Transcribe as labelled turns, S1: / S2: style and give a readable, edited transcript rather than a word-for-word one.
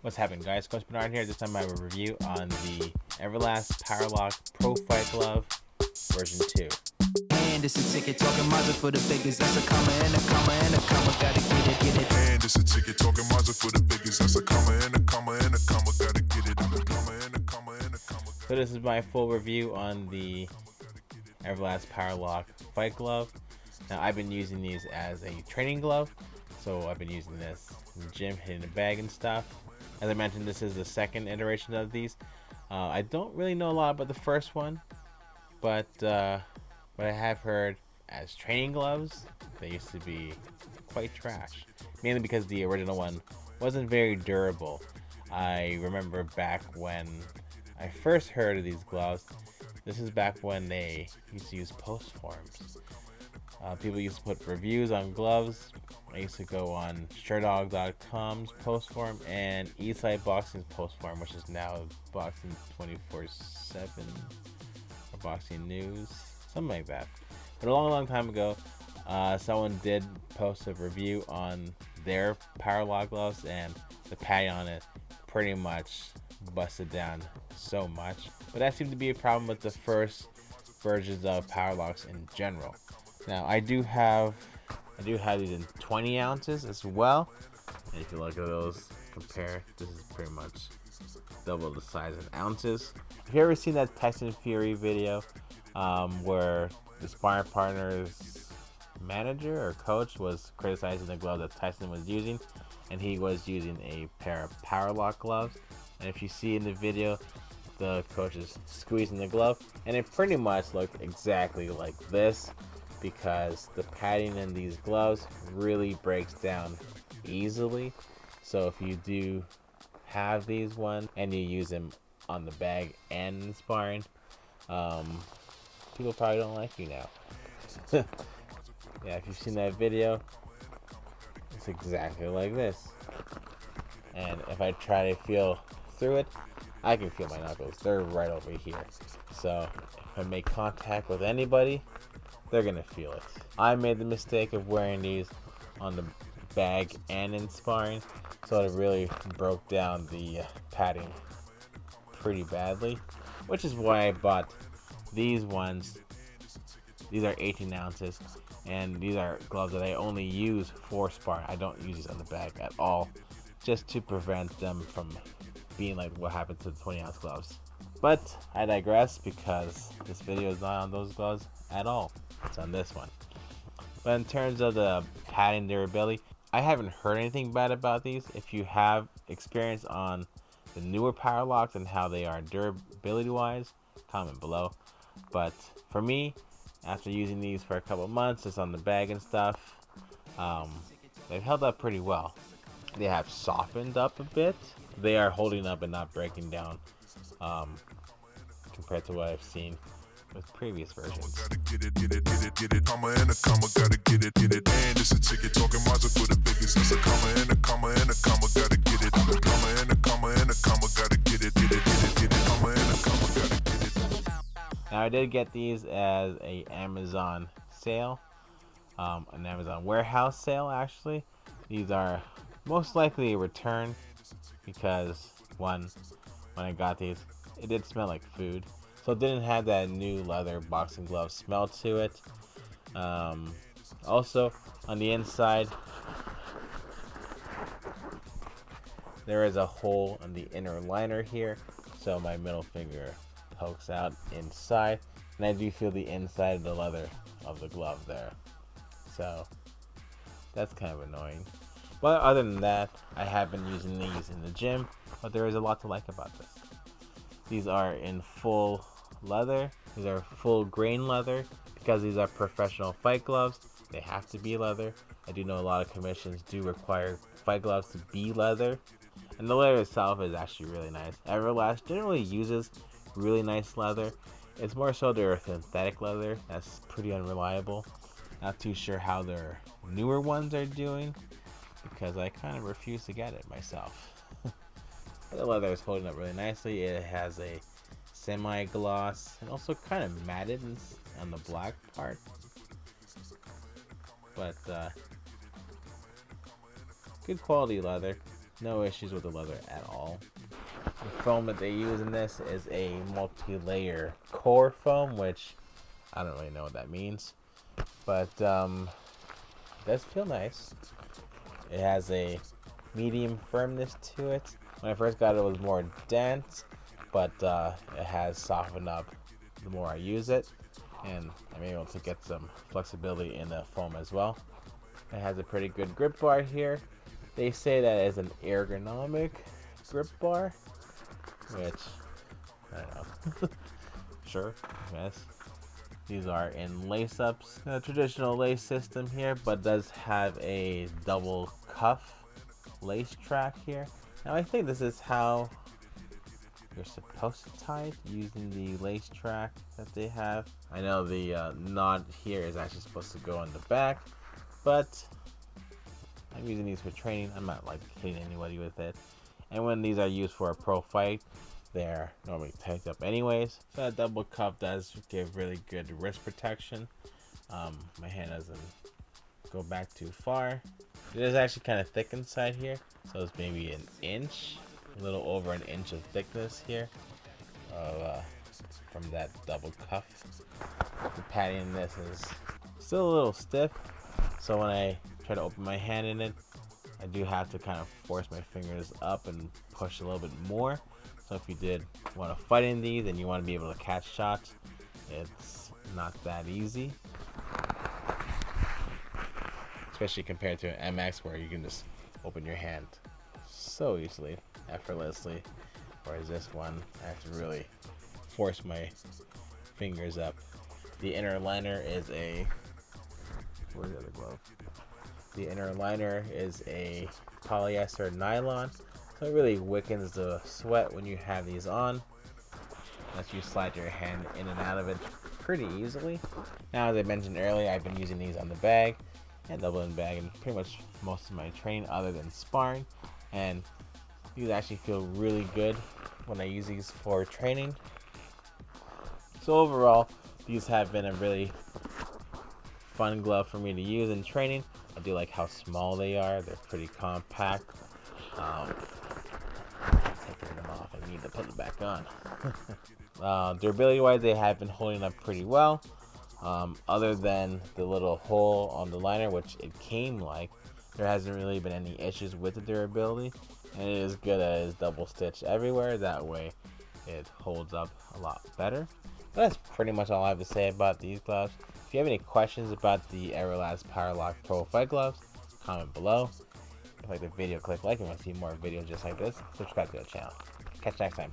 S1: What's happening, guys? Coach Bernard here. This time I have a review on the Everlast Powerlock Pro Fight Glove version 2.
S2: And it's a ticket talking Mazda for the biggest. That's a comma and a comma and a comma. Gotta get it.
S3: And it's a ticket talking Mazda for the biggest. That's a comma and a comma and a comma. Gotta get it. A comma and a comma and a comma.
S1: So this is my full review on the Everlast Powerlock Fight Glove. Now I've been using these as a training glove, so I've been using this in the gym, hitting the bag and stuff. As I mentioned, this is the second iteration of these. I don't really know a lot about the first one, but I have heard as training gloves, they used to be quite trash. Mainly because the original one wasn't very durable. I remember back when I first heard of these gloves, this is back when they used to use post forms. People used to put reviews on gloves. I used to go on SureDog.com's post form and Eastside Boxing's post form, which is now Boxing 24/7 or Boxing News, something like that. But a long time ago, someone did post a review on their Powerlock gloves, and the padding on it pretty much busted down so much. But that seemed to be a problem with the first versions of Powerlocks in general. Now I do have these in 20 ounces as well, and if you look at those, compare, this is pretty much double the size in ounces. Have you ever seen that Tyson Fury video where the sparring partner's manager or coach was criticizing the glove that Tyson was using, and he was using a pair of Powerlock gloves? And if you see in the video, the coach is squeezing the glove, and it pretty much looked exactly like this, because the padding in these gloves really breaks down easily. So if you do have these ones and you use them on the bag and in sparring, people probably don't like you now. Yeah, if you've seen that video, it's exactly like this. And if I try to feel through it, I can feel my knuckles. They're right over here. So if I make contact with anybody, they're gonna feel it. I made the mistake of wearing these on the bag and in sparring, so it really broke down the padding pretty badly, which is why I bought these ones. These are 18 ounces, and these are gloves that I only use for sparring. I don't use these on the bag at all, just to prevent them from being like what happened to the 20-ounce gloves. But I digress, because this video is not on those gloves at all. It's on this one. But in terms of the padding durability, I haven't heard anything bad about these. If you have experience on the newer Powerlocks and how they are durability wise, comment below. But for me, after using these for a couple months, just on the bag and stuff, they've held up pretty well. They have softened up a bit. They are holding up and not breaking down, compared to what I've seen with previous versions.
S3: Gotta get it, comma and a comma, gotta get it, and it's a ticket talking Mazda for the biggest. It's a comma and a comma and a comma, gotta get it, a comma and a comma and a comma, gotta get it, comma and a comma, gotta get it.
S1: Now I did get these as a Amazon sale, an Amazon warehouse sale actually. These are most likely a return, because one, when I got these, it did smell like food. So it didn't have that new leather boxing glove smell to it. Also, on the inside, there is a hole in the inner liner here, so my middle finger pokes out inside, and I do feel the inside of the leather of the glove there. So that's kind of annoying. But other than that, I have been using these in the gym, but there is a lot to like about this. These are in full leather. These are full grain leather, because these are professional fight gloves. They have to be leather. I do know a lot of commissions do require fight gloves to be leather, and the leather itself is actually really nice. Everlast generally uses really nice leather. It's more so their synthetic leather that's pretty unreliable. Not too sure how their newer ones are doing, because I kind of refuse to get it myself. The leather is holding up really nicely. It has a semi-gloss and also kind of matted on the black part. But good quality leather. No issues with the leather at all. The foam that they use in this is a multi-layer core foam, which I don't really know what that means, but it does feel nice. It has a medium firmness to it. When I first got it, it was more dense, but it has softened up the more I use it, and I'm able to get some flexibility in the foam as well. It has a pretty good grip bar here. They say that it's an ergonomic grip bar, which I don't know. Sure, yes. These are in lace-ups. A traditional lace system here, but does have a double cuff lace track here. Now I think this is how you're supposed to tie it, using the lace track that they have. I know the knot here is actually supposed to go on the back, but I'm using these for training. I'm not like hitting anybody with it. And when these are used for a pro fight, they're normally tied up anyways. So that double cuff does give really good wrist protection. My hand doesn't go back too far. It is actually kind of thick inside here, so it's maybe an inch, a little over an inch of thickness here from that double cuff. The padding in this is still a little stiff, so when I try to open my hand in it, I do have to kind of force my fingers up and push a little bit more. So if you did want to fight in these and you want to be able to catch shots, it's not that easy. Especially compared to an MX where you can just open your hand so easily, effortlessly. Whereas this one, I have to really force my fingers up. The inner liner is a... Where's the other glove? The inner liner is a polyester nylon, so it really wickens the sweat when you have these on. Lets you slide your hand in and out of it pretty easily. Now, as I mentioned earlier, I've been using these on the bag and double in bag and pretty much most of my training other than sparring, and these actually feel really good when I use these for training. So overall, these have been a really fun glove for me to use in training. I do like how small they are. They're pretty compact. Taking them off, I need to put them back on. Durability wise, they have been holding up pretty well. Other than the little hole on the liner, which it came like, there hasn't really been any issues with the durability, and it is good as double stitched everywhere. That way it holds up a lot better. But that's pretty much all I have to say about these gloves. If you have any questions about the Everlast Powerlock Pro Fight Gloves, comment below. If you like the video, click like. If you want to see more videos just like this, subscribe to the channel. Catch you next time.